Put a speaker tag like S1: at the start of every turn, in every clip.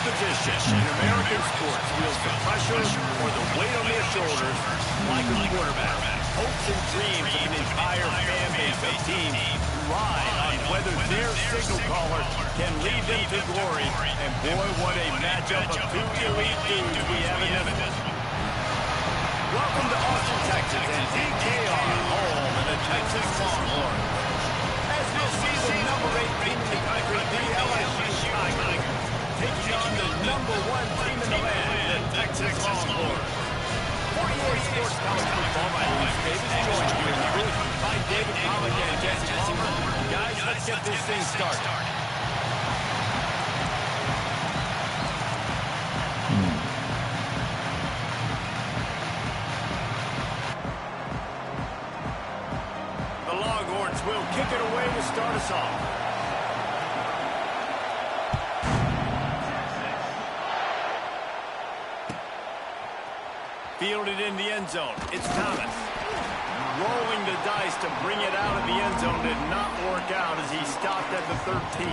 S1: Position in American sports feels the pressure or the weight on their shoulders like a quarterback. Hopes and dreams of an entire fan base of teams rely on whether their signal caller can lead them to glory. And boy, what a matchup of two elite dudes we have in this one. Welcome to Austin, Texas, and DKR home in the Texas Longhorns. As we'll see the number 8 team in the country, the LSU Tigers, taking on the number 1 team in the land, the Texas Longhorns. 48 Sports College Football by Luis Davis, joined here in the booth by David Pollock and Jesse Palmer. Guys, let's get this thing started. The Longhorns will kick it away to start us off. Fielded in the end zone. It's Thomas. Rolling the dice to bring it out of the end zone did not work out as he stopped at the 13.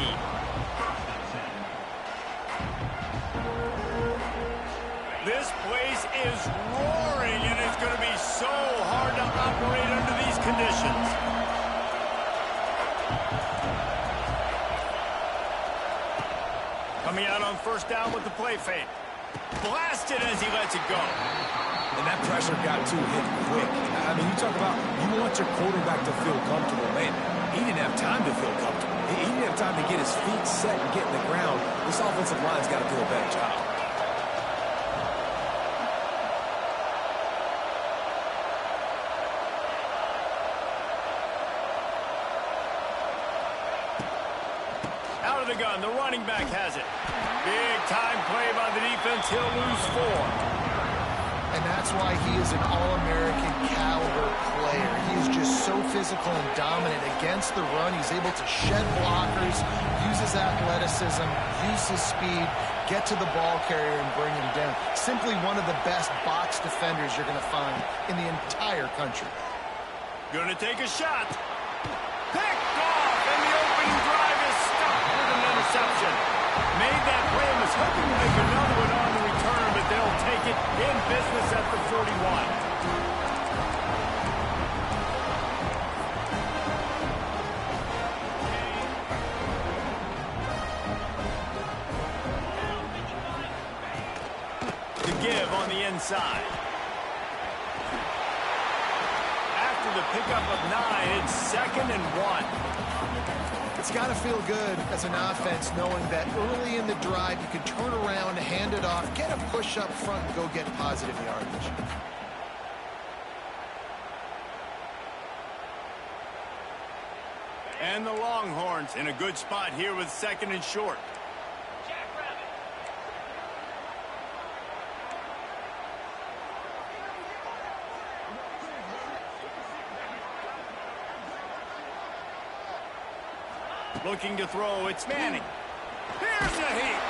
S1: This place is roaring, and it's going to be so hard to operate under these conditions. Coming out on first down with the play fake. Blasted as he lets it go.
S2: And that pressure got to him quick. I mean, you talk about you want your quarterback to feel comfortable. Man, he didn't have time to feel comfortable. He didn't have time to get his feet set and get in the ground. This offensive line's got to do a better job.
S1: Out of the gun, the running back has it. Big time play by the defense. He'll lose 4.
S3: And that's why he is an All-American caliber player. He is just so physical and dominant against the run. He's able to shed blockers, use his athleticism, use his speed, get to the ball carrier and bring him down. Simply one of the best box defenders you're going to find in the entire country.
S1: Going to take a shot. Picked off, and the opening drive is stopped with an interception. Made that play and was hoping to make another one on the return, but they'll take it in business at the 41. The give on the inside. After the pickup of 9, it's 2nd and 1.
S3: It's got to feel good as an offense knowing that early in the drive you can turn around, hand it off, get a push up front, and go get positive yardage.
S1: And the Longhorns in a good spot here with 2nd and short. Looking to throw, it's Manning. Here's the heat.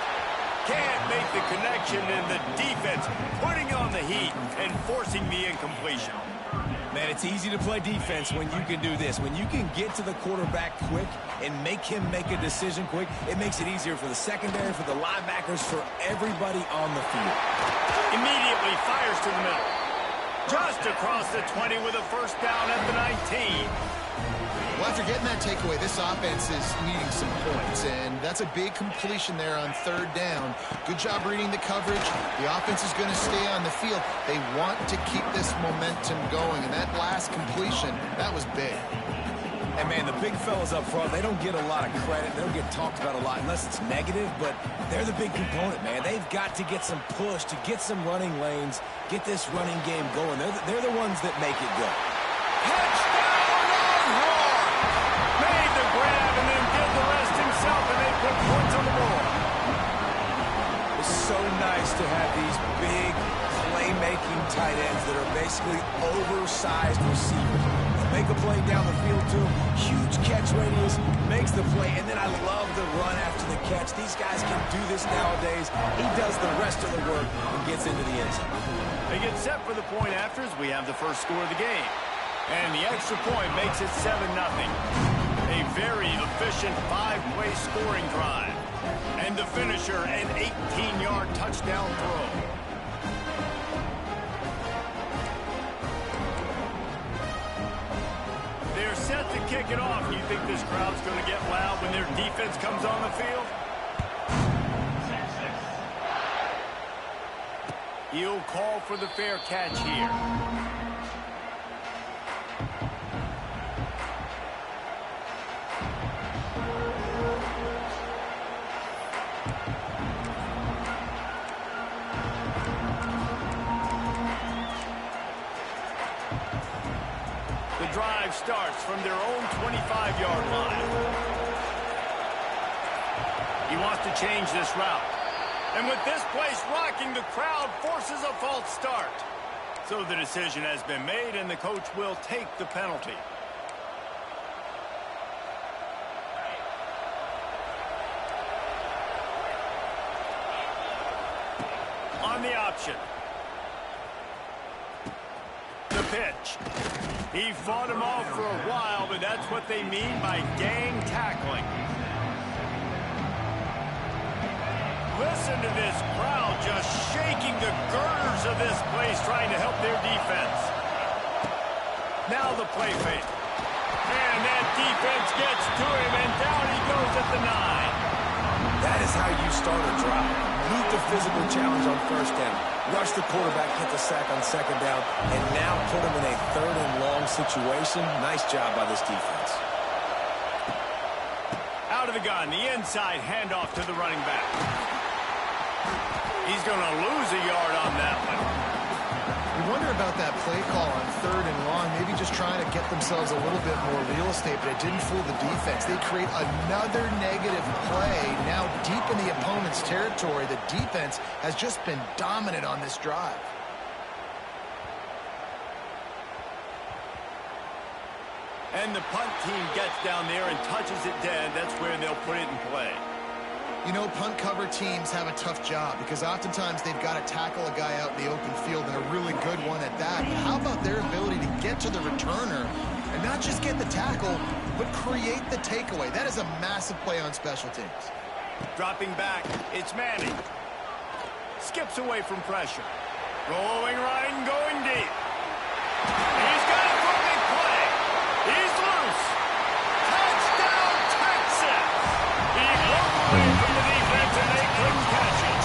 S1: Can't make the connection, and the defense putting on the heat and forcing the incompletion.
S2: Man, it's easy to play defense when you can do this. When you can get to the quarterback quick and make him make a decision quick, it makes it easier for the secondary, for the linebackers, for everybody on the field.
S1: Immediately fires to the middle. Just across the 20 with a first down at the 19.
S3: Well, after getting that takeaway, this offense is needing some points, and that's a big completion there on third down. Good job reading the coverage. The offense is going to stay on the field. They want to keep this momentum going, and that last completion, that was big.
S2: And, man, the big fellas up front, they don't get a lot of credit. They don't get talked about a lot unless it's negative, but they're the big component, man. They've got to get some push, to get some running lanes, get this running game going. They're the ones that make it go.
S1: Made the grab and then did the rest himself, and they put points on the board.
S2: It's so nice to have these big playmaking tight ends that are basically oversized receivers. They make a play down the field to him, huge catch radius, makes the play, and then I love the run after the catch. These guys can do this nowadays. He does the rest of the work and gets into the end zone.
S1: They get set for the point after as we have the first score of the game. And the extra point makes it 7-0. A very efficient 5-play scoring drive. And the finisher, an 18-yard touchdown throw. They're set to kick it off. You think this crowd's going to get loud when their defense comes on the field? He'll call for the fair catch here. Drive starts from their own 25-yard line. He wants to change this route. And with this place rocking, the crowd forces a false start. So the decision has been made, and the coach will take the penalty. On the option. The pitch. He fought him off for a while, but that's what they mean by gang tackling. Listen to this crowd just shaking the girders of this place, trying to help their defense. Now the play fake. And that defense gets to him, and down he goes at the 9.
S2: That is how you start a drive. Meet the physical challenge on first down. Rush the quarterback, get the sack on second down, and now put him in a third and long situation. Nice job by this defense.
S1: Out of the gun, the inside handoff to the running back. He's going to lose a yard on that one.
S3: You wonder about that play call on third and long, maybe just trying to get themselves a little bit more real estate, but it didn't fool the defense. They create another negative play. Now deep in the opponent's territory, the defense has just been dominant on this drive.
S1: And the punt team gets down there and touches it dead. That's where they'll put it in play.
S3: You know, punt cover teams have a tough job because oftentimes they've got to tackle a guy out in the open field, and a really good one at that. But how about their ability to get to the returner and not just get the tackle, but create the takeaway? That is a massive play on special teams.
S1: Dropping back, it's Manning. Skips away from pressure. Going right and going deep. He's got it for a big play. He's loose. Touchdown, Texas! He broke away from the defense, and they couldn't catch it.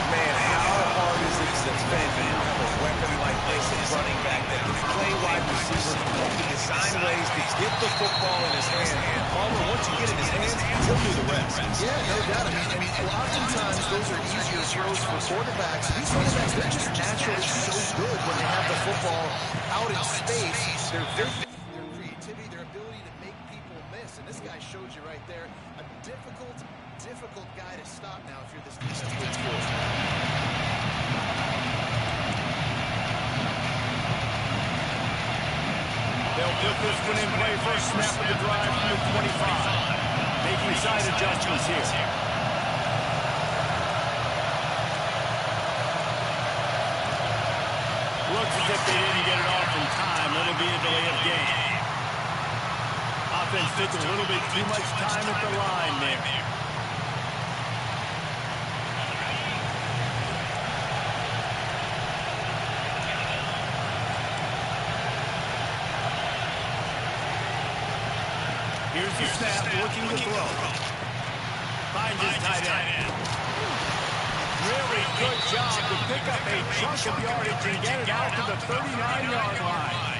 S2: Man, how hard is it to defend a weapon like this at running back that can play wide receiver, that can design ways to get the football in his hand? Palmer, once you get in his hands, he'll do the rest.
S3: Yeah, no doubt. I mean, oftentimes those are easier throws for quarterbacks. These quarterbacks, they're just naturally so good when they have the football out in space. Their creativity, their ability to make people miss. And this guy showed you right there, a difficult guy to stop now if you're this defense.
S1: They'll put this one in play first snap of the drive from the 25. Making side adjustments here. Looks as if they didn't get it off in time. It'll be a delay of game. Offense took a little bit too much time at the line there. Here's the snap, looking to throw. Finds his tight end. Really good job to pick up a chunk of yardage and get it out to the 39-yard line.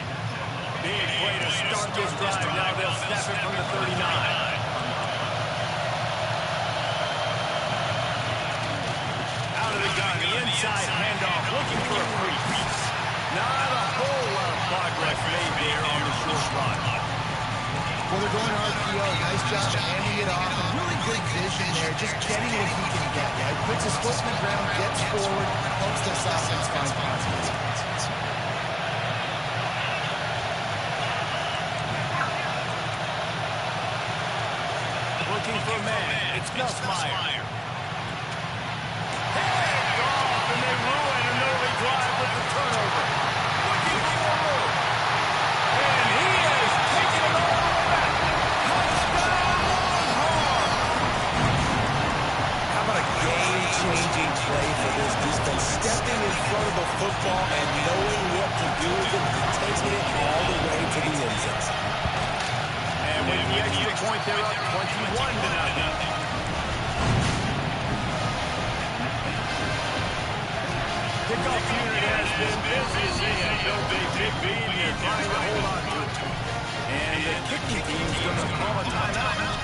S1: Big way to start this drive. Now they'll snap it from the 39. Out of the gun, the inside handoff, looking for a crease. Not a whole lot of progress made there on the short run.
S3: Well, they're going RPO. Nice job handing it off. And really good vision there, just getting what he can get, right? Puts his foot in the ground, gets forward, helps this offense find positives.
S1: Looking for a man. It's Nussmeier. Hands off, and they ruin an early drive with the turnover. Looking for more. And he has taken it all the way back. Touchdown, Longhorn.
S2: How about a game-changing play for this defense? Stepping in front of the football and knowing what to do with it and taking it all the way to the end zone.
S1: And with the extra point, they're up 21-0. Kickoff unit has been busy as they have built a big lead and they're trying to hold on to it. And the kicking team's going to call a timeout.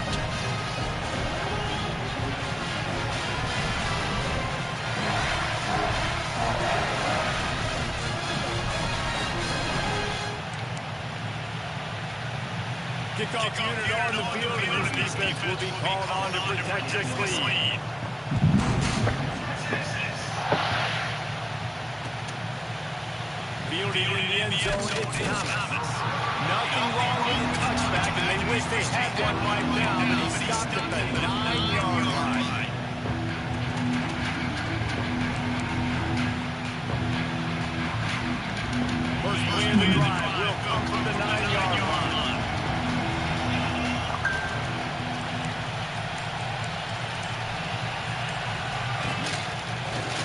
S1: Kickoff unit on the field, and this defense will be called on to protect this lead. Fielding in the end zone, it's Thomas. Nothing wrong with the touchback, and they wish they had one right now, but he stopped at the 9-yard line. First play of the drive will come from the 9-yard line.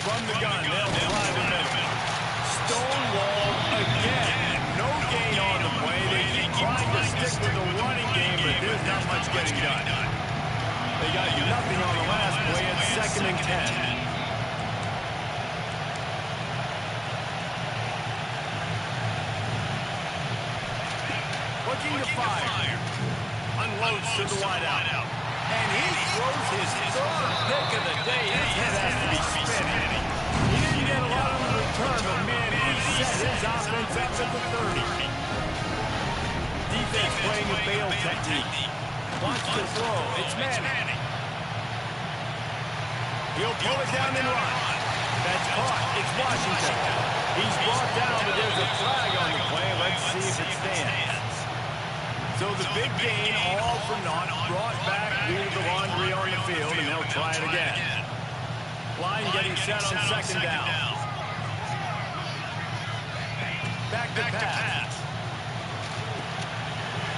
S1: From the gun, they'll drive the middle. Stonewall again. No gain on the play. They keep trying to stick with the running game, but there's not much getting done. They got nothing on the last play at 2nd and 10. Looking to fire. Unloads to the wideout. And he throws his third pick of the day. His head has to be spinning. He didn't get a lot of the return, but man, he set his offense up at the 30. Defense playing a bail technique. Wants to throw. It's Manning. He'll pull it down and run. That's caught. It's Washington. He's brought down, but there's a flag on the play. Let's see if it stands. So the big gain, all for naught, brought back due to the laundry on the field, and they'll try it again. Line getting set on 2nd down. Back to pass.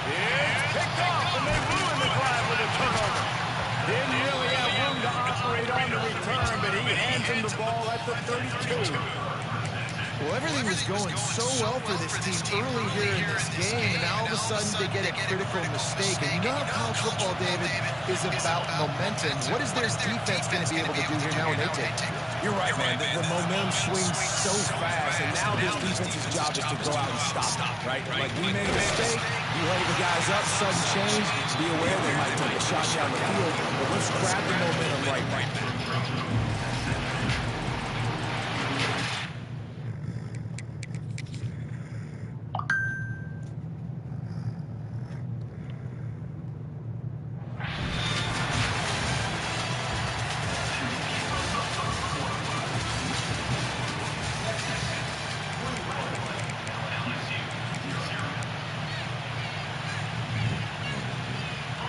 S1: It's picked off, and they ruin the drive with a turnover. Didn't really have room to operate on the return, but he hands him the ball at the 32.
S3: Well, everything was going so well for this team early here in this game, and now all of a sudden they get a critical mistake. And you know how college football, David, is about momentum. What is their defense going to be able to do here now when they take it?
S2: You're right, man. The momentum swings so fast, and now this defense's job is to go out and stop it, right? Like, we made a mistake, you hold the guys up, sudden change, be aware they might take a shot down the field, but let's grab the momentum right now.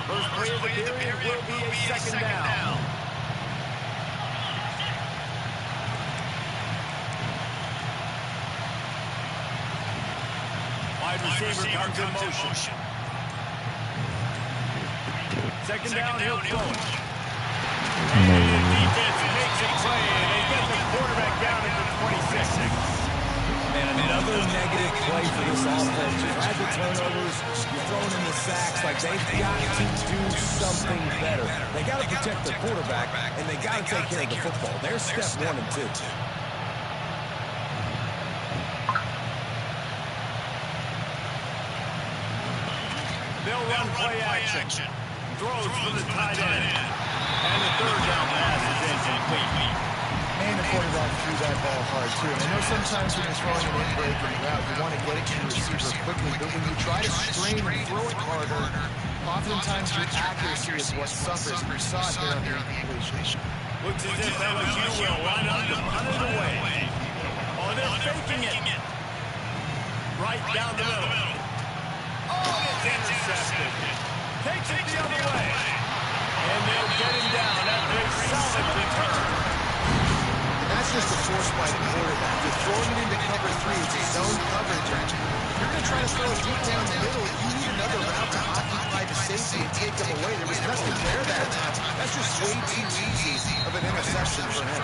S1: First play of the period will be a 2nd down. Wide receiver comes in motion. Second down, he'll throw it. And the defense makes a play, and they get the quarterback down at the 26.
S2: Man, another negative play for this offense. You've had the turnovers, you're throwing in the sacks. Like, they've got to do something better. They got to protect their quarterback, and they got to take care of the football. There's step 1 and 2.
S1: They'll run play action. Throws for the tight end. And the third down pass is incomplete.
S3: And the quarterback threw that ball hard, too. And I know sometimes when you're throwing an in-breaking route, you want to get it to your receiver quickly. But when you try to strain and throw it harder, oftentimes your accuracy is what suffers. And you saw it there on the incompletion.
S1: Looks as if LSU will line up to punt it away. Oh, they're faking it. Right down the middle. Oh, it's intercepted. Takes it the other way. And they'll get him down after a solid return.
S3: And that's just a force by the quarterback. You're throwing it into cover 3. It's a zone coverage. If you're going to try to throw it deep down the middle, you need another route to occupy the safety and take him away. There was nothing there that time. That's just way too easy of an interception for him.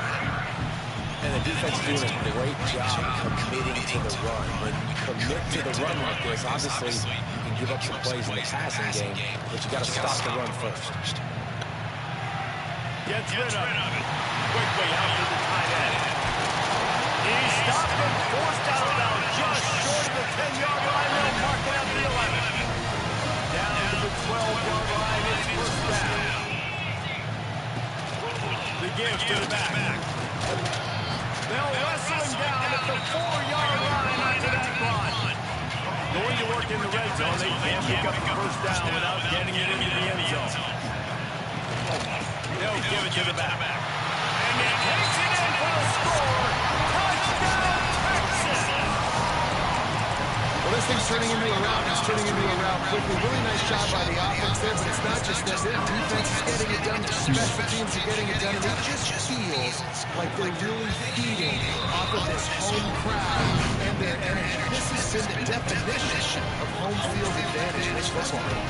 S2: And the defense is doing a great job committing to the run. When you commit to the run like this, obviously you can give up some plays in the passing game, but you got to stop the run first.
S1: Gets rid of it. Quickly out to the tight end. He stopped and forced out of bounds just short of the 10-yard line. They'll mark it at the 11. Down to the 12-yard line. It's first down. The give to the back. They'll wrestle him down at the 4-yard line after that run. Going to work in the red zone. They can't pick up the first down without getting it into the end zone. They'll give it to the back. And he takes it in for the score. Touchdown, Texas!
S3: Well, this thing's turning into a rout. It's turning into a rout quickly. Really nice job by the offense there, but it's not just that. Their defense is getting it done. The special teams are getting it done. And it just feels like they're really feeding off of this home crowd and their energy. This has been the definition of home field advantage in this football game.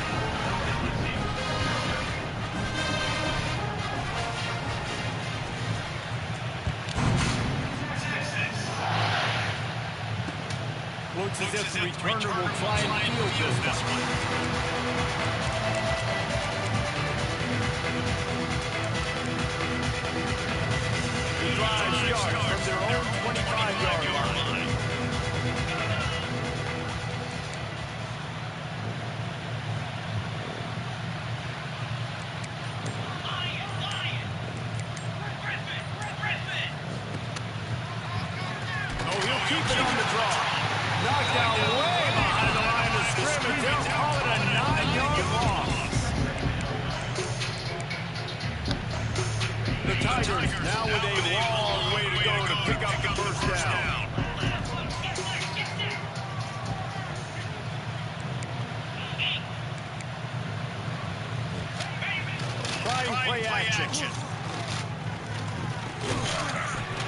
S1: Looks as if the returner will try and field this one. The drive starts from their own 25-yard line. Oh, he'll keep it on the draw. Knocked down way behind the line of scrimmage. They'll call it a 9-yard loss. The Tigers now with a long way to go to pick up the first down. Trying play action.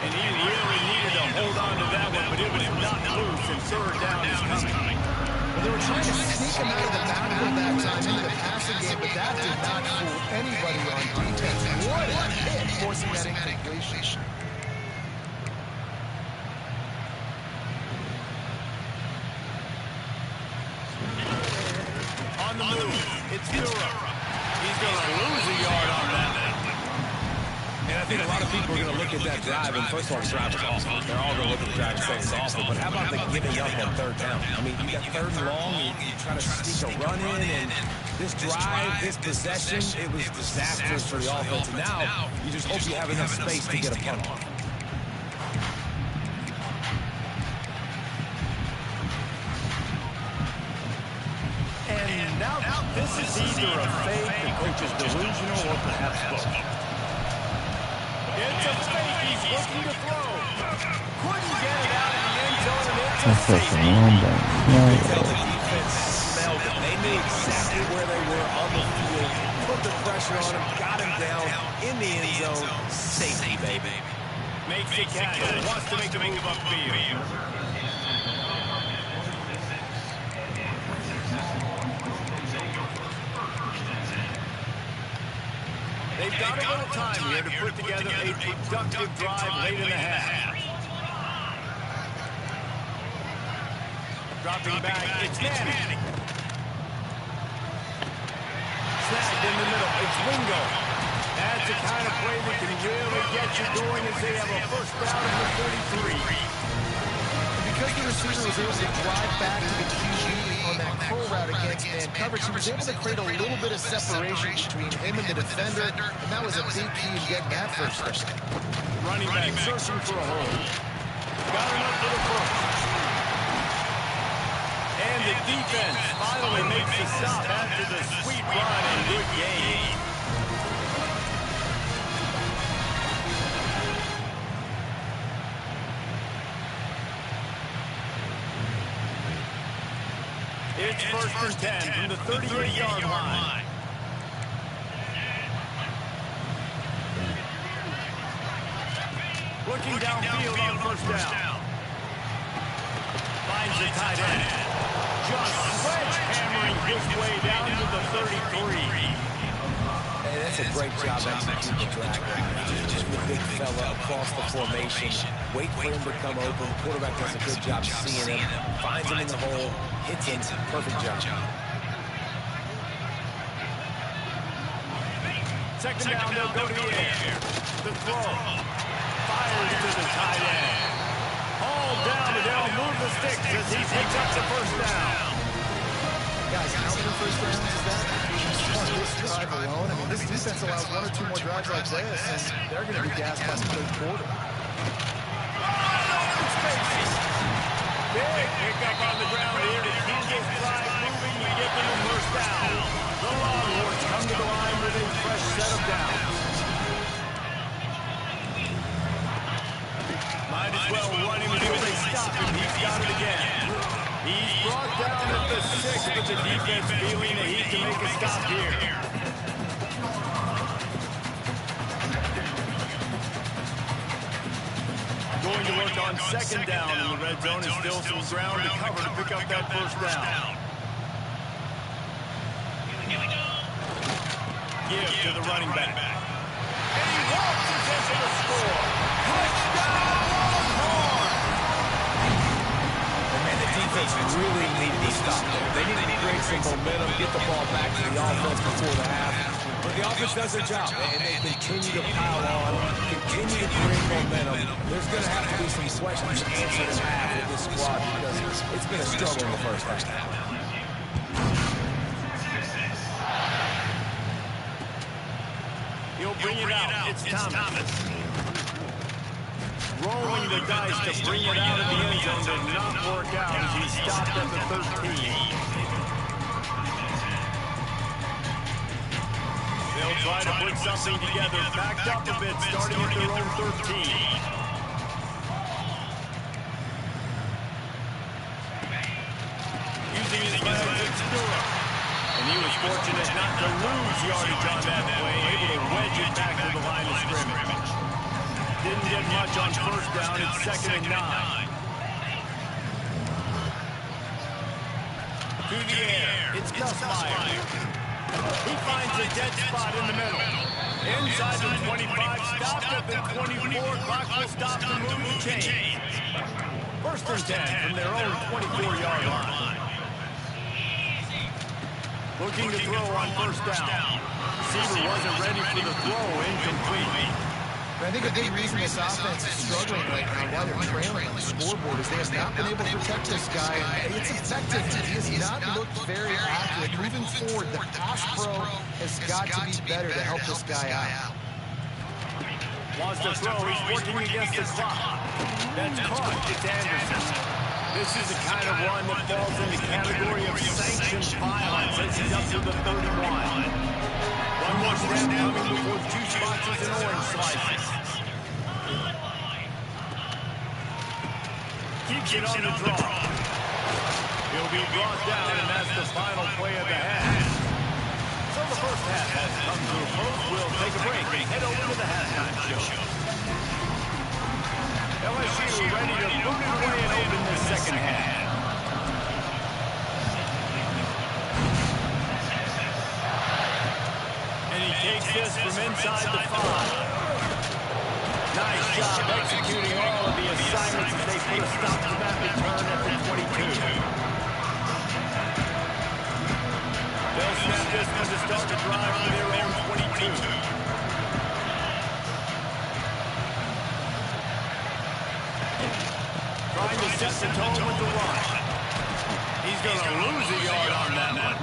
S1: And he really needed to hold on to that one, but it was not loose, and third down is coming.
S3: Well, they were trying to sneak him out of the backfield that time into the passing game, but that did not fool anybody on defense. What a hit, forcing that incompletion.
S1: On the move, it's Dura. He's going to lose a yard on that.
S2: And I think a lot of people are going to look at that drive, and first of all, the drive was awful. They're all going to look at the drive and say it's awful, but how about the giving up on third down? I mean, you got third and long, you try to sneak a run in, and this drive, this possession, it was disastrous for the offense. And now, you just hope you have enough space to get a punt on.
S1: And now this is either a fake, the coach is delusional, or perhaps both. It's a fake. He's looking to throw. Couldn't get it out of the end zone, and it's a safety.
S2: You tell the defense smelled it. They knew exactly where they were on the field, put the pressure on him, got him down in the end zone. Safety, baby.
S1: Makes the catch. Wants to make the move upfield. They've got a little time here to put together a productive drive late in the half. Dropping back, it's Manning. Snagged in the middle, it's Wingo. That's the kind of play that can really get you going as they have a first down at the 33.
S3: Because the receiver was able to drive back to the QB on that curl route against man coverage, he was able to create a little bit of separation between him and the defender, and that was a big key in getting that first down.
S1: Running back searching for a hole. Got enough for the first. And the defense finally makes the stop after the sweet run and good game. It's first and 10 from the 38-yard line. Looking downfield on first down. Finds the tight end. Just sledgehammering his way down to the 33.
S2: Hey, that's a great job executing the drag route. Just the big fella across the formation. Wait for him to come open. Quarterback does a good job seeing him. Finds him in the hole. Hits him. Perfect job.
S1: Second down, they'll go to the air. The throw. Fires to the tight end. All down, and they'll move the sticks as he picks up the first down.
S3: Guys, how many first downs is that? Just on this drive alone. I mean, this defense allows one or two more drives like this, and they're going to be gassed by the third quarter.
S1: Big pick up on the ground here to keep this drive moving and get them the first down. The Longhorns come to the line with a fresh set of downs. Might as well run him until they stop him. He's got it again. He's brought down at the 6, but the defense feeling the heat to make a stop here. Going to work on second down in the red zone and still some ground to cover to pick up that first down. Give to the running back. And he walks into the score. Touchdown!
S2: Defense really needed to stop there. They needed to create some momentum, get the ball back to the offense before the half. But the offense does their job, and they continue to pile on, continue to create momentum. There's going to have to be some questions answered in half with this squad because it's been a struggle in the first half.
S1: He'll bring it out. It's Thomas. Rolling the dice to bring it out of the end zone did not work out as he stopped at the 13. They'll try to put something together, backed up a bit, starting at their own 13. Using his legs, it's Stewart. And he was fortunate not to lose yardage on that play, able to wedge it back to the line of scrimmage. Didn't get much on first down. It's second and 9. Through the air, it's Meyer. He finds a dead spot in the middle. Inside the 25, stopped at the 24. Clock will stop the moving chains. First and 10 from their own 24-yard line. Looking to throw on first down. Receiver wasn't ready for the throw, incomplete.
S3: But I think a big reason this offense is struggling right now while they're trailing on the scoreboard is they have not been able to protect this guy. And it's effective. He has not looked very accurate. Moving forward, the pass pro has got to be better to help this guy out.
S1: Wants to throw. He's working against the clock. That's caught. It's Anderson. This is the kind of one that falls in the category of sanctioned violence as he's up to the 31. One more snap coming before juice boxes and orange slices. Keeps it on the draw. He'll be brought down, and that's the final play of the half. So the first half has come to a close. We'll take a break and head over to the halftime show. LSU ready to boot it away and open the second half. And he takes this from inside the 5. Nice job executing all of the assignments as they put a stop to that return at the 22. They'll snap this one to start the drive from their own 22. Trying to set the tone with the run. He's going to lose a yard on that one.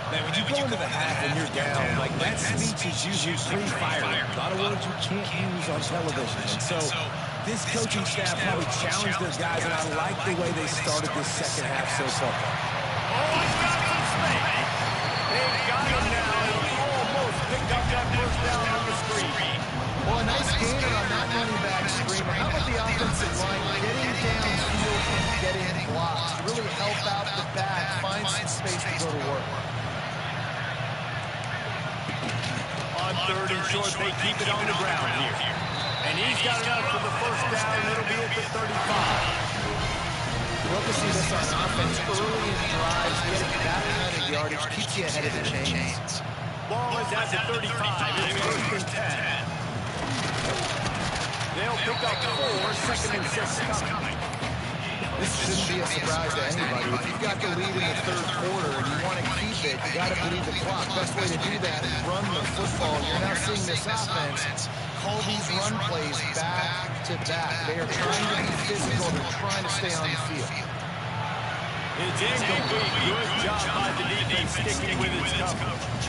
S2: Man, when you go into the half and you're down, like that speech is usually pretty fiery. A lot of words you can't use on television. And so this coaching staff probably challenged their guys, and I like the way they started this second half so far.
S1: Oh, he's got some space. They've got him now. He almost picked up that first down on the screen.
S3: Well, a nice gainer on that running back screen. How about the offensive line getting downfield and getting blocks to really help out the back, find some space to go to work.
S1: On 3rd and short, they keep it on the ground here. And he's got enough for the first down, and it'll be at the 35.
S3: Love to see this on offense early in drives, getting that kind of yardage keeps you ahead of the chains.
S1: Ball is at the 35. It's 1st and 10. They'll pick up 4, 2nd and 6 coming.
S3: This shouldn't be a surprise to anybody. If you've got the lead in the 3rd quarter and you want to keep it, you got to bleed the clock. Best way to do that is run the football. You're now seeing this offense call these run plays back to back. They are trying to be physical. They're trying to stay on the field.
S1: It's incomplete. Good job by the defense sticking with its coverage.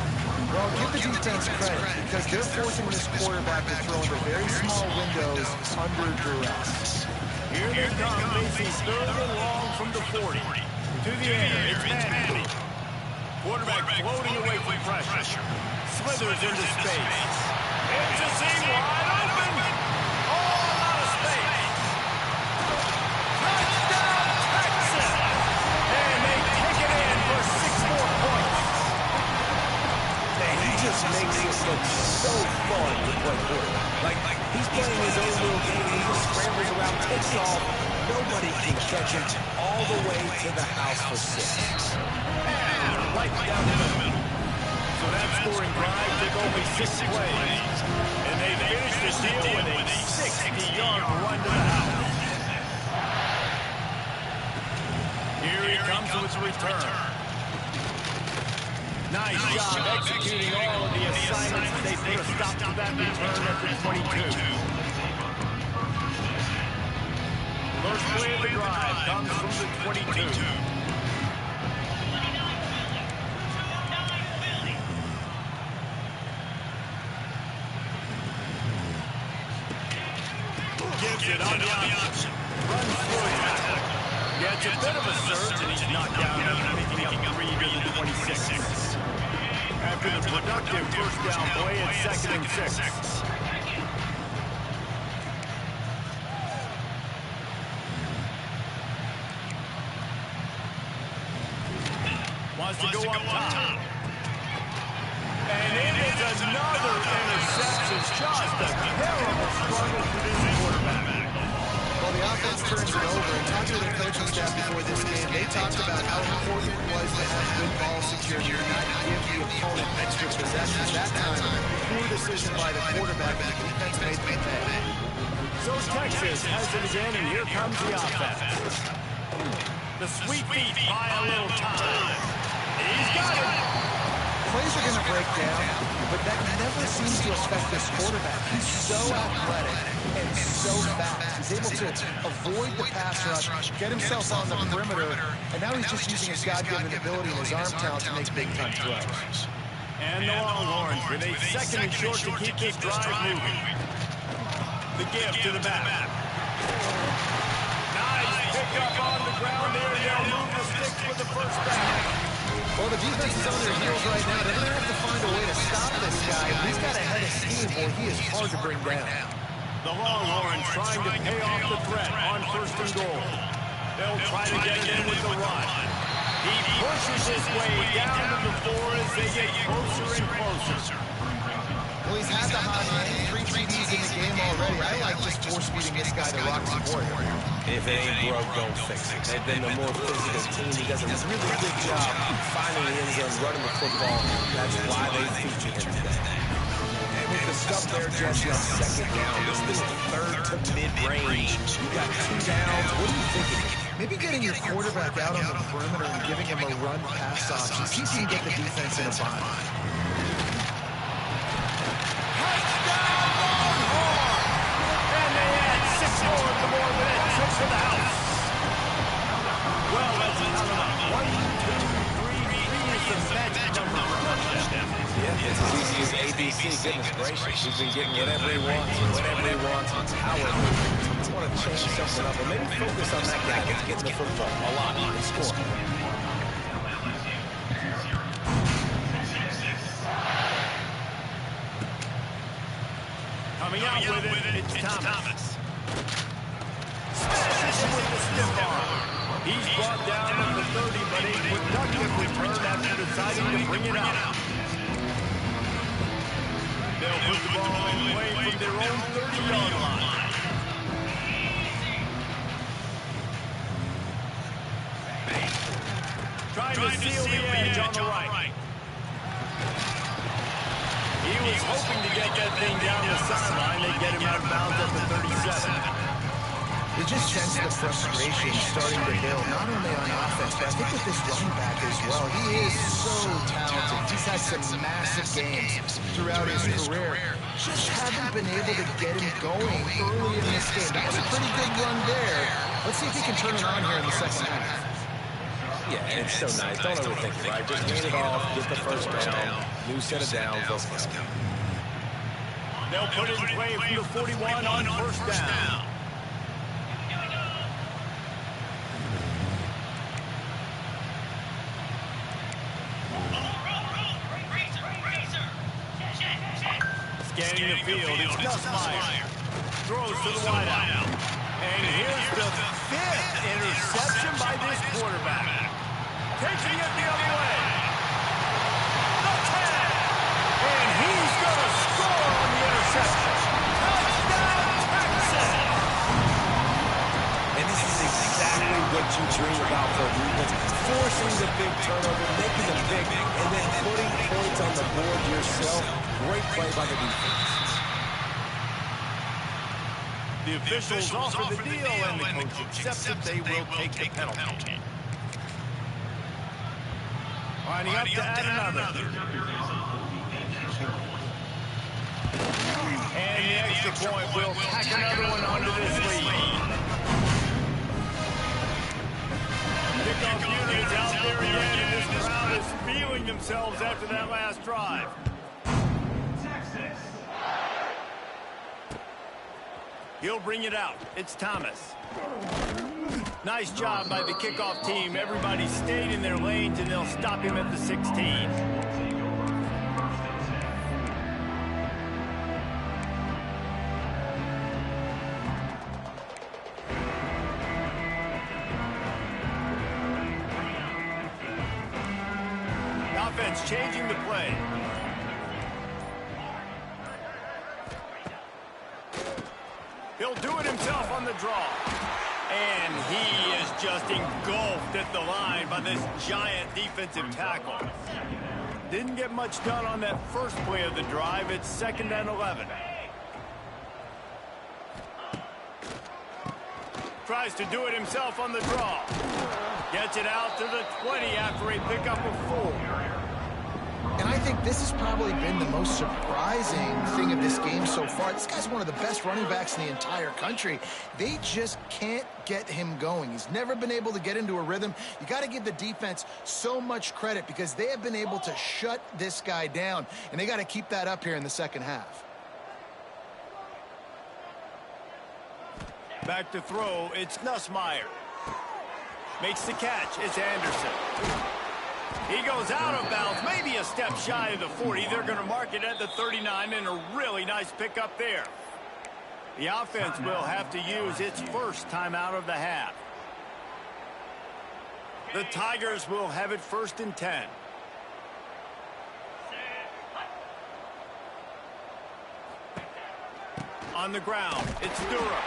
S3: Well, give the defense credit because they're forcing this quarterback to throw into very small windows under duress.
S1: Here they come, facing 3rd and long from the 40. To the air, it's Manning. Quarterback floating away from pressure. Slithers into space. It's a seam wide open. Oh, a lot of space. Touchdown, Texas! And they take it in for 6 more points.
S2: Man, he just makes it look so fun to play quarterback. Like he's playing his own little game. He just scrambles around, takes off. Nobody can catch him all the way to the house for 6.
S1: And right down the middle. So that scoring drive took only 6 plays. And they finished the deal with a 60-yard run to the house. Here he comes with the return. Nice job executing all of the assignments as they put a stop to that return at the 22. First play of the drive comes from the 22. Gives it on the option. Runs through a tackle. Yeah, it's a bit of a surge, and he's knocked down after picking up 3 to the 26. After the productive first down play, it's 2nd and 6. Wants to go up top. And it is another interception. Just a terrible struggle for this quarterback.
S3: Well, the offense turns it over. And talking to the coaching staff before this game, they talked about how important it was to have good ball security and not give the opponent extra possessions. That time, poor decision by the quarterback, and the defense made the pay.
S1: So Texas has it again, and here comes the offense. The sweep feet buy a little time. He's got it.
S3: Plays are going to break down, but that never seems to affect this quarterback. He's so athletic and so fast. He's able to avoid the pass rush, get himself on the perimeter, and now he's just using his God-given ability and his arm talent to make big-time throws.
S1: And the Longhorns with a 2nd and short to keep this drive moving. The give to the back. Nice pick up on the ground there. They'll move the sticks with the first down.
S3: Well, the defense is on their heels right now. They're going to have to find a way to stop this guy. He's got a head of steam, boy. He is hard to bring down.
S1: The Longhorns trying to pay off the threat on 1st and goal. They'll try to get it in with the run. He pushes his way down to the floor as they get closer and closer.
S3: Well, he's had the hot hand, 3 TDs in the game already. I like just force-feeding this guy to rock some board.
S2: If it ain't broke, don't fix it. They've been the more physical team. He does a really good job finding the end zone, running the football. That's why they featured him today. there, Jesse, on second down. This is third to mid-range. You got 2 downs. What are you thinking?
S3: Maybe getting your quarterback out on the perimeter and giving him a run-pass option. See if you can get the defense in a bind.
S1: Touchdown, Longhorn! And they add 6 more to the board with a trip to the house. Well, that's count them up. 1, 2, 3, 3 is the magic number for touchdown.
S2: Yeah, it's as easy as ABC. Goodness gracious. He's been getting whatever he wants, whenever he wants. However, I want to change something up and maybe focus on that guy that's getting the football a lot. He can score.
S1: Coming out with it, it's Thomas. Smashes him with the stiff arm. He's brought down at the 30, but a productive return after deciding to bring it out. They'll put the ball in play from their own 30-yard line. Trying to seal the edge on the right. He was hoping to get that thing down the sideline. They get him out of bounds at the 37.
S3: You just sense the frustration starting to build, not only on offense, but I think with this running back as well. He is so talented. He's had some massive games throughout his career. Just haven't been able to get him going early in this game. That was a pretty good run there. Let's see if he can turn it on here in the second half.
S2: Yeah, and it's so nice. Don't overthink it, right? Just hand it off, get the first down, new set of downs, let's go.
S1: They'll put it in play from the 41 on first down. Scanning the field, it's Nussmeier. Throws to the wideout. And here's the 5th interception by this quarterback. Taking it the other way. The 10. And he's going to score on the interception. Touchdown, Texas!
S2: And this is exactly what you dream about for a defense. Forcing the big turnover, making them big, and then putting points on the board yourself. Great play by the defense.
S1: The officials offer the deal, and the coach accepts it. They will take the penalty. Lining up to add another. And the extra point will tack another one onto this lead. Kickoff unit is out there again, and this crowd is feeling themselves after that last drive. He'll bring it out. It's Thomas. Nice job by the kickoff team. Everybody stayed in their lanes, and they'll stop him at the 16. Offense changing the play. He'll do it himself on the draw. And he is just engulfed at the line by this giant defensive tackle. Didn't get much done on that first play of the drive. It's 2nd and 11. Tries to do it himself on the draw. Gets it out to the 20 after a pickup of 4.
S3: And I think this has probably been the most surprising thing of this game so far. This guy's one of the best running backs in the entire country. They just can't get him going. He's never been able to get into a rhythm. You got to give the defense so much credit because they have been able to shut this guy down, and they got to keep that up here in the second half.
S1: Back to throw, it's Nussmeier. Makes the catch, it's Anderson. He goes out of bounds, maybe a step shy of the 40. They're going to mark it at the 39, and a really nice pickup there. The offense will have to use its first timeout of the half. The Tigers will have it 1st and 10. On the ground, it's Durham.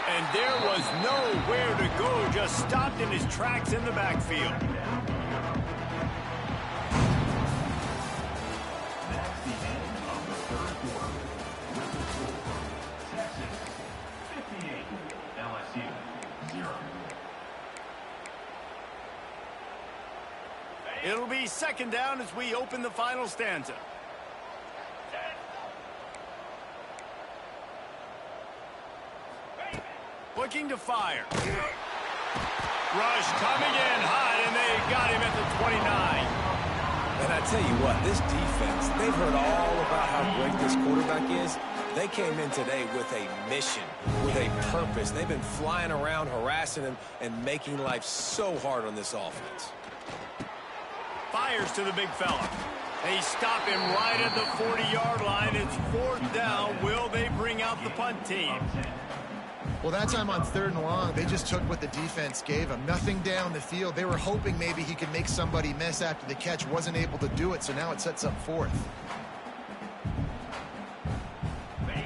S1: And there was nowhere to go, just stopped in his tracks in the backfield. It'll be second down as we open the final stanza. Looking to fire. Rush coming in hot, and they got him at the 29.
S2: And I tell you what, this defense, they've heard all about how great this quarterback is. They came in today with a mission, with a purpose. They've been flying around, harassing him, and making life so hard on this offense.
S1: Fires to the big fella. They stop him right at the 40-yard line. It's fourth down. Will they bring out the punt team?
S3: Well, that time on 3rd and long, they just took what the defense gave him. Nothing down the field. They were hoping maybe he could make somebody miss after the catch. Wasn't able to do it, so now it sets up 4th.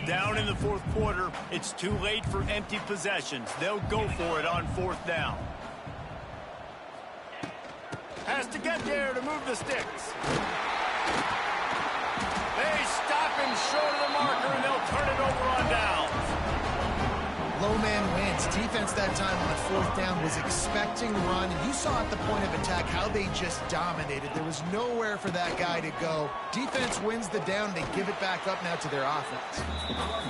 S1: Down in the 4th quarter, it's too late for empty possessions. They'll go for it on 4th down. Has to get there to move the sticks. They stop him short of the marker, and they'll turn it over on downs.
S3: Low man wins. Defense that time on 4th down was expecting run. And you saw at the point of attack how they just dominated. There was nowhere for that guy to go. Defense wins the down. They give it back up now to their offense.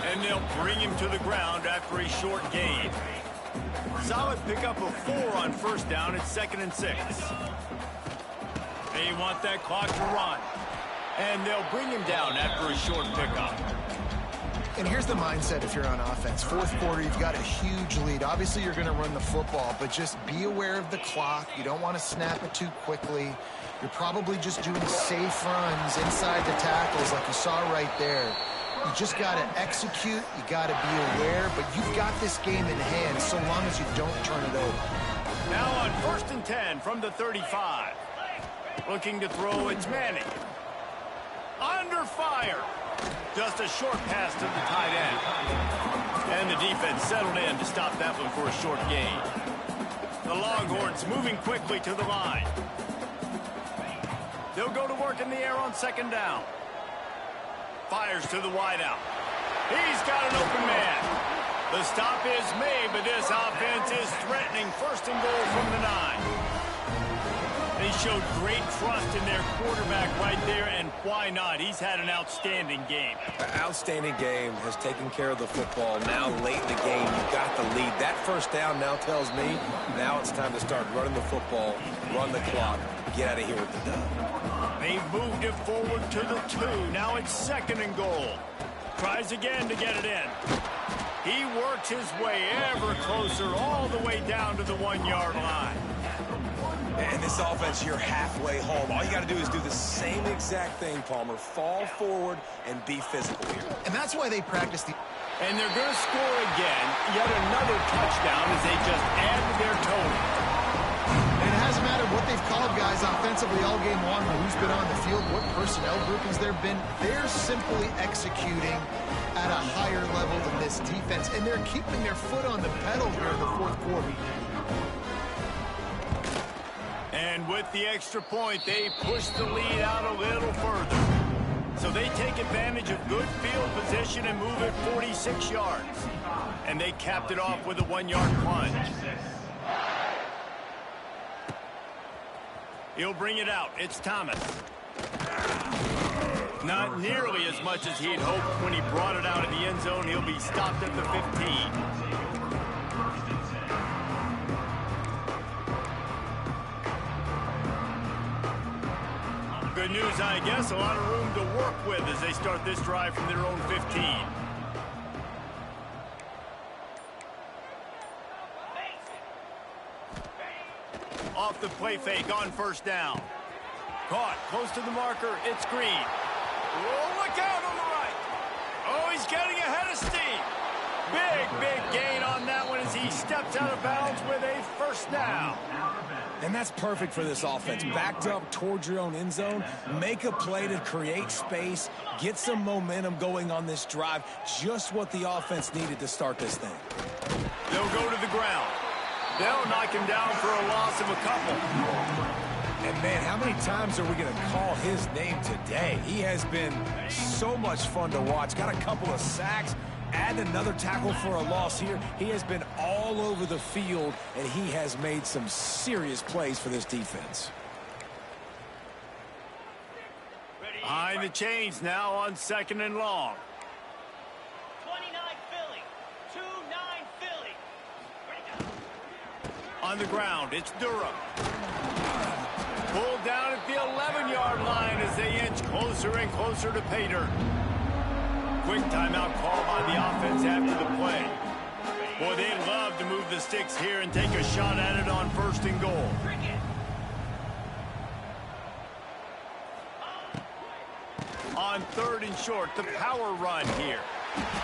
S1: And they'll bring him to the ground after a short gain. Solid pickup of 4 on 1st down. It's 2nd and 6. They want that clock to run. And they'll bring him down after a short pickup.
S3: And here's the mindset if you're on offense. 4th quarter, you've got a huge lead. Obviously, you're going to run the football, but just be aware of the clock. You don't want to snap it too quickly. You're probably just doing safe runs inside the tackles like you saw right there. You just got to execute. You got to be aware, but you've got this game in hand so long as you don't turn it over.
S1: Now on 1st and 10 from the 35. Looking to throw, it's Manning. Under fire. Just a short pass to the tight end. And the defense settled in to stop that one for a short gain. The Longhorns moving quickly to the line. They'll go to work in the air on 2nd down. Fires to the wideout. He's got an open man. The stop is made, but this offense is threatening 1st and goal from the 9. They showed great trust in their quarterback right there, and why not? He's had an outstanding game.
S2: Outstanding game, has taken care of the football. Now late in the game, you've got the lead. That 1st down now tells me now it's time to start running the football, run the clock, get out of here with the dub.
S1: They've moved it forward to the 2. Now it's 2nd and goal. Tries again to get it in. He works his way ever closer all the way down to the 1-yard line.
S2: And this offense, you're halfway home. All you got to do is do the same exact thing, Palmer. Fall forward and be physical here.
S3: And that's why they practice the...
S1: And they're going to score again. Yet another touchdown as they just add to their total.
S3: And it hasn't mattered what they've called, guys, offensively all game long, or who's been on the field, what personnel groupings there have been. They're simply executing at a higher level than this defense, and they're keeping their foot on the pedal here in the 4th quarter.
S1: And with the extra point, they push the lead out a little further. So they take advantage of good field position and move it 46 yards. And they capped it off with a 1-yard plunge. He'll bring it out. It's Thomas. Not nearly as much as he'd hoped when he brought it out of the end zone. He'll be stopped at the 15. Good news, I guess. A lot of room to work with as they start this drive from their own 15. Off the play fake on 1st down. Caught close to the marker. It's Green. Oh, look out on the right. Oh, he's getting ahead of steam. Big gain on that one as he steps out of bounds with a 1st down.
S2: And that's perfect for this offense. Backed up towards your own end zone, make a play to create space, get some momentum going on this drive. Just what the offense needed to start this thing.
S1: They'll go to the ground. They'll knock him down for a loss of a couple.
S2: And, man, how many times are we going to call his name today? He has been so much fun to watch. Got a couple of sacks. Add another tackle for a loss here. He has been all over the field, and he has made some serious plays for this defense.
S1: Behind the chains now on 2nd and long.
S4: 29 Philly. 2-9 Philly.
S1: On the ground, it's Durham. Pulled down at the 11-yard line as they inch closer and closer to pay dirt. Quick timeout call by the offense after the play. Boy, they'd love to move the sticks here and take a shot at it on 1st and goal. On 3rd and short, the power run here.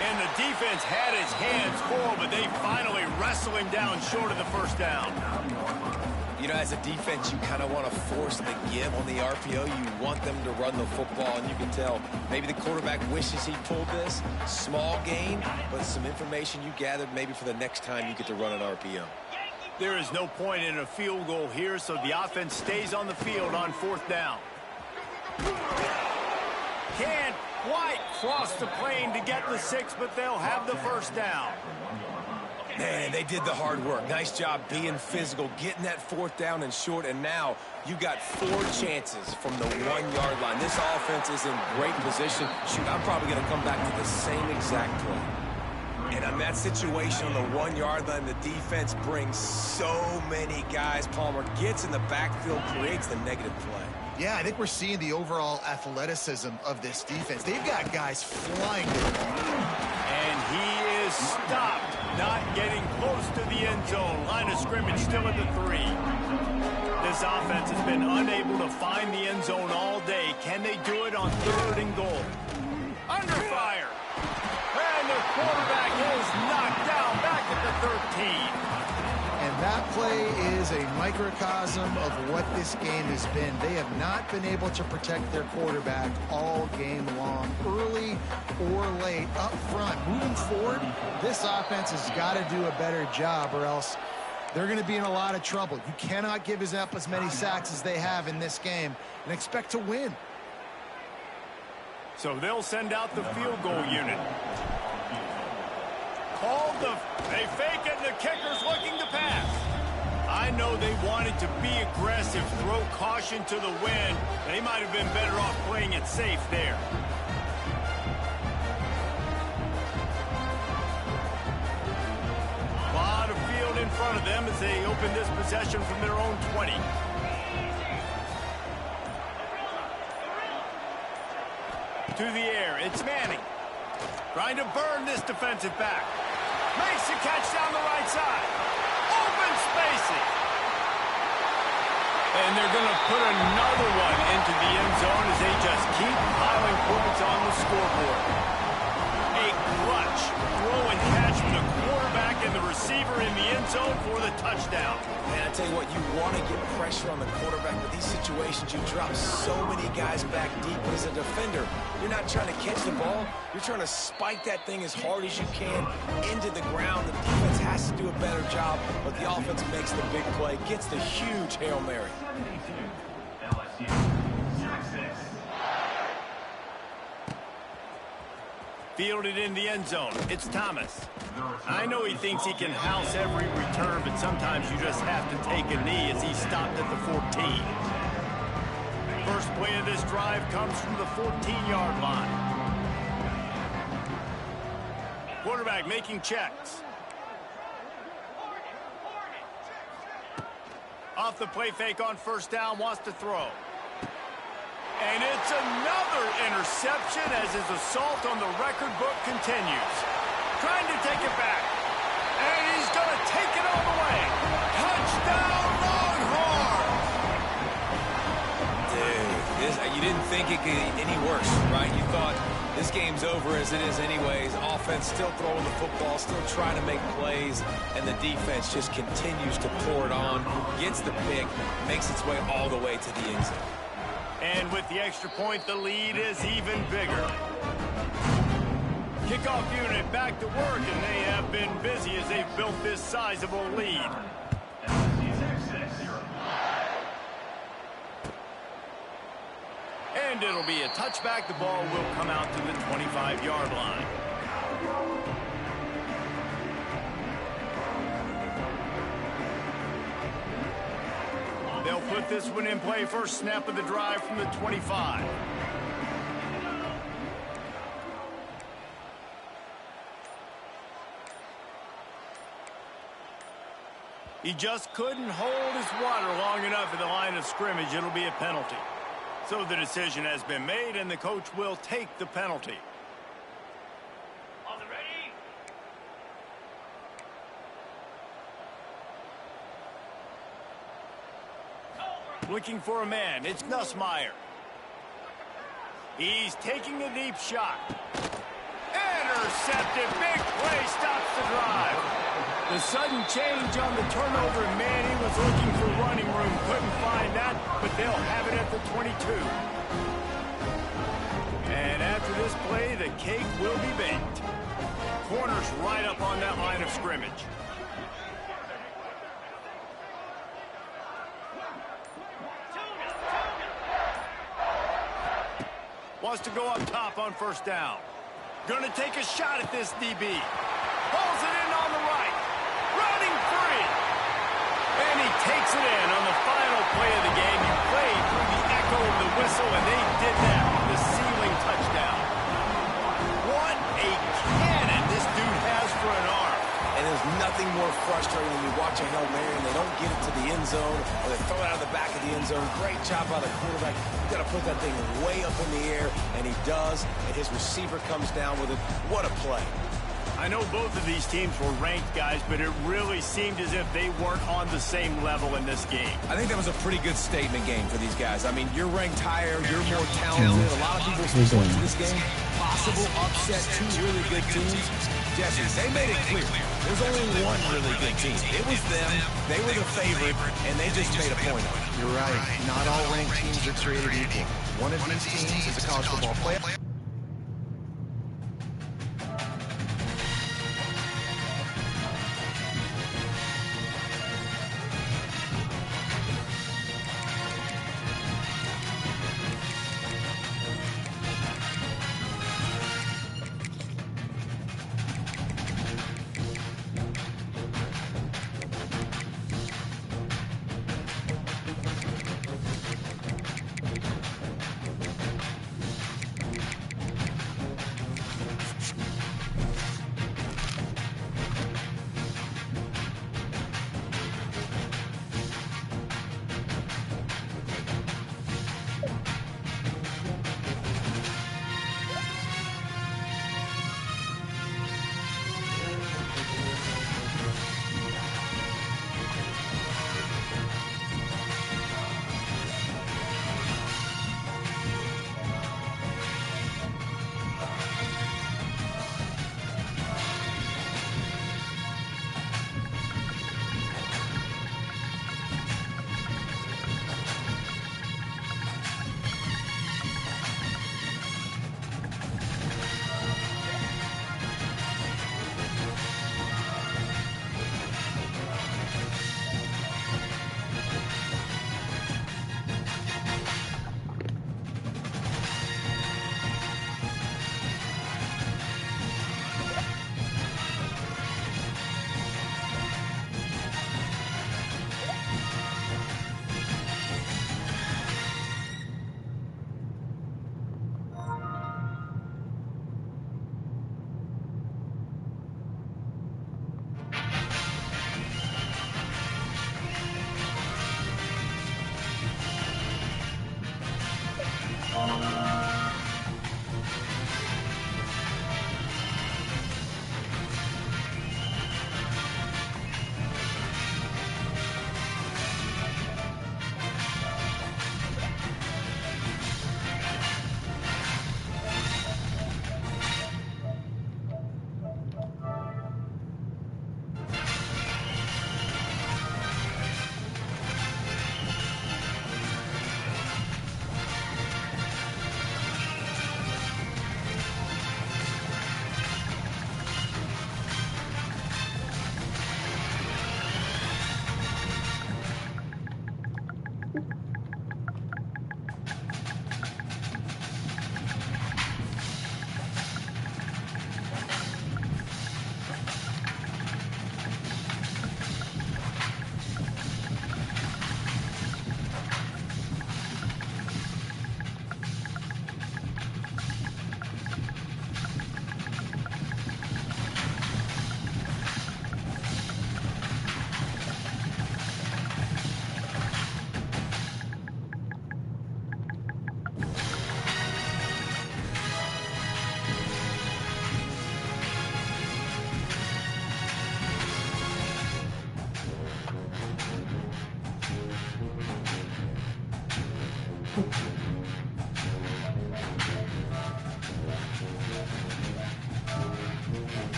S1: And the defense had his hands full, but they finally wrestle him down short of the 1st down.
S2: You know, as a defense, you kind of want to force the give on the RPO. You want them to run the football, and you can tell maybe the quarterback wishes he pulled this. Small gain, but some information you gathered maybe for the next time you get to run an RPO.
S1: There is no point in a field goal here, so the offense stays on the field on 4th down. Can't quite cross the plane to get the 6, but they'll have the 1st down.
S2: Man, they did the hard work. Nice job being physical, getting that 4th down and short, and now you got 4 chances from the 1-yard line. This offense is in great position. Shoot, I'm probably going to come back to the same exact play. And on that situation on the 1-yard line, the defense brings so many guys. Palmer gets in the backfield, creates the negative play.
S3: Yeah, I think we're seeing the overall athleticism of this defense. They've got guys flying to the ball.
S1: And he is stopped, not getting close to the end zone. Line of scrimmage still at the 3. This offense has been unable to find the end zone all day. Can they do it on 3rd and goal? Under fire. And the quarterback is knocked down back at the 13.
S3: And that play is a microcosm of what this game has been. They have not been able to protect their quarterback all game long, early or late, up front. Moving forward, this offense has got to do a better job, or else they're going to be in a lot of trouble. You cannot give up as many sacks as they have in this game and expect to win.
S1: So they'll send out the field goal unit. They fake it, and the kicker's looking to pass. I know they wanted to be aggressive, throw caution to the wind. They might have been better off playing it safe there. A lot of field in front of them as they open this possession from their own 20. To the air, it's Manning. Trying to burn this defensive back. Makes the catch down the right side. Open spacing. And they're going to put another one into the end zone as they just keep piling points on the scoreboard. A clutch throw and catch from the quarterback and the receiver in the end zone for the touchdown.
S2: Man, I tell you what, you want to get pressure on the quarterback. With these situations, you drop so many guys back deep. But as a defender, you're not trying to catch the ball. You're trying to spike that thing as hard as you can into the ground. The defense has to do a better job, but the offense makes the big play, gets the huge Hail Mary.
S1: Fielded in the end zone. It's Thomas. I know he thinks he can house every return, but sometimes you just have to take a knee as he stopped at the 14. First play of this drive comes from the 14-yard line. Quarterback making checks. Off the play fake on 1st down, wants to throw. And it's another interception as his assault on the record book continues. Trying to take it back. And he's going to take it all the way. Touchdown, Longhorns!
S2: Dude, you didn't think it could get any worse, right? You thought this game's over as it is anyways. Offense still throwing the football, still trying to make plays, and the defense just continues to pour it on, gets the pick, makes its way all the way to the end zone.
S1: And with the extra point, the lead is even bigger. Kickoff unit back to work, and they have been busy as they've built this sizable lead. And it'll be a touchback. The ball will come out to the 25-yard line. They'll put this one in play. First snap of the drive from the 25. He just couldn't hold his water long enough at the line of scrimmage. It'll be a penalty. So the decision has been made, and the coach will take the penalty.
S4: On the ready.
S1: Looking for a man. It's Nussmeier. He's taking a deep shot. Intercepted. Big play. Stops the drive. The sudden change on the turnover, man, he was looking for running room. Couldn't find that, but they'll have it at the 22. And after this play, the cake will be baked. Corner's right up on that line of scrimmage. Wants to go up top on first down. Gonna take a shot at this DB. Pulls it in on the right. Running free. And he takes it in on the final play of the game. You played through the echo of the whistle, and they did that on the ceiling touchdown. What a cannon this dude has for an arm.
S2: And there's nothing more frustrating when you watch a Hail Mary and they don't get it to the end zone, or they throw it out of the back of the end zone. Great job by the quarterback. You got to put that thing way up in the air, and he does, and his receiver comes down with it. What a play.
S1: I know both of these teams were ranked, guys, but it really seemed as if they weren't on the same level in this game.
S2: I think that was a pretty good statement game for these guys. I mean, you're ranked higher, you're more talented. A lot of people support this game. Possible upset, two really good teams. Jesse, they made it clear. There's only one really good team. It was them. They were the favorite, and they just made a point of it.
S3: You're right. Not all ranked teams are created equal. One of these teams is a college football player.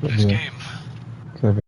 S5: Nice
S6: Yeah.
S5: game.
S6: Clever.